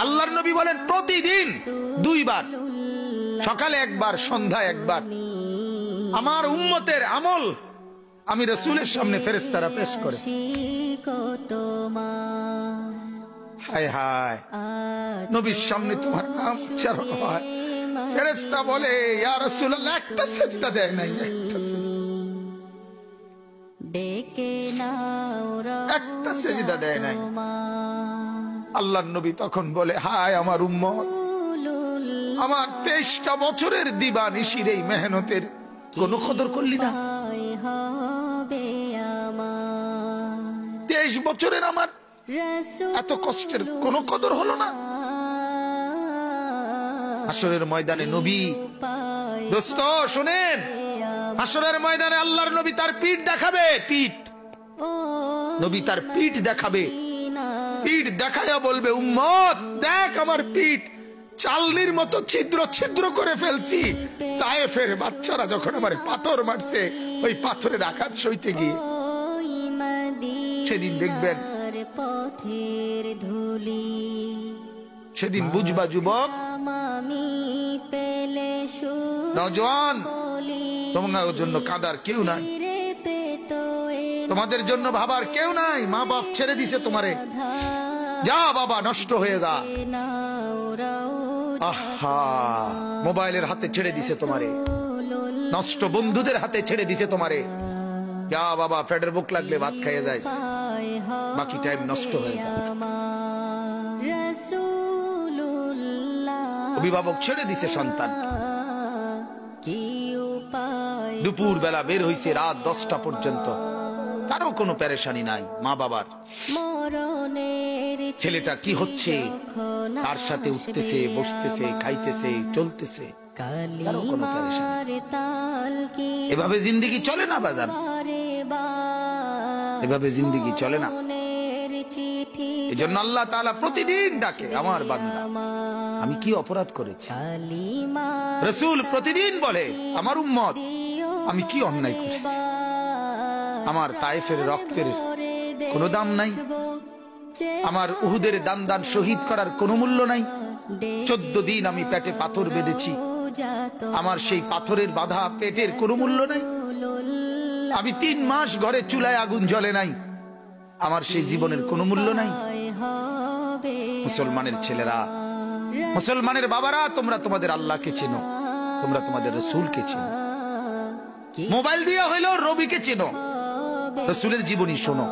আল্লাহর নবী বলেন প্রতিদিন দুইবার, সকালে একবার, সন্ধ্যায় একবার আমার উম্মতের আমল আমি রাসূলের সামনে ফেরেশতারা পেশ করে। হায় হায়, নবীর সামনে তোমার নাম উচ্চারণ হয়, ফেরেশতা বলে ইয়া রাসূলুল্লাহ একটা সিজদা দেয় নাই, একটা সিজদা দেয় নাই। আল্লাহর নবী তখন বলে হায় আমার উম্মত, আমার 23টা বছরের দিবানিশির এই মেহনতের কোন কদর করলি না? 23 বছরের আমার এত কষ্টের কোন কদর হলো না? হাসরের ময়দানে নবী, দোস্ত শুনেন, হাসরের ময়দানে আল্লাহর নবী তার পিঠ দেখাবে, পিঠ, নবী তার পিঠ দেখাবে, পিঠ দেখায়া বলবে উম্মত দেখ আমার পিঠ চালনির মতো ছিদ্র ছিদ্র করে ফেলছি। তায়েফের বাচ্চারা যখন আমার পাথর মারছে, ওই পাথরের আঘাত সইতে গিয়ে সেদিন দেখবেন, সেদিন বুঝবা যুবক, নওজোয়ান, তোমার জন্য কাঁদার কেউ নাই, তোমাদের জন্য ভাবার কেউ নাই। মা বাপ ছেড়ে দিছে তোমারে, যা বাবা নষ্ট হয়ে যা। আহা, মোবাইলের হাতে ছেড়ে দিছে তোমারে, নষ্ট বন্ধুদের হাতে ছেড়ে দিছে তোমারে, যা বাবা পেটের বুক লাগলে ভাত খাইয়ে যাইস, বাকি টাইম নষ্ট হয়ে যায়। অভিভাবক ছেড়ে দিছে সন্তান, দুপুর বেলা বের হইছে রাত 10টা পর্যন্ত, কারো কোনো পেরেশানি নাই। মা বাবার ছেলেটা কি হচ্ছে, তার সাথে উঠতেছে, বসতেছে, খাইতেছে, চলতেছে, কারো কোনো পেরেশানি। এভাবে জিন্দেগি চলে না বাজার, এভাবে জিন্দেগি চলে না। এজন্য আল্লাহ তাআলা প্রতিদিন ডাকে আমার বান্দা আমি কি অপরাধ করেছি। রাসূল প্রতিদিন বলে আমার উম্মত আমি কি অন্যায় করছি। আমার তায়েফের রক্তের কোনো দাম নাই, আমার উহুদের দান দান শহীদ করার কোনো মূল্য নাই। 14 দিন আমি পেটে পাথর বেঁধেছি, আমার সেই পাথরের বাধা পেটের কোনো মূল্য নাই। আমি 3 মাস ঘরে চুলায় আগুন জ্বলে নাই, আমার সেই জীবনের কোনো মূল্য নাই। মুসলমানের ছেলেরা, মুসলমানের বাবারা, তোমরা তোমাদের আল্লাহকে চেনো, তোমরা তোমাদের রাসূলকে চেনো। মোবাইল দিয়ে হইলেও রবিকে চেনো, রাসূলের জীবনী শোনো।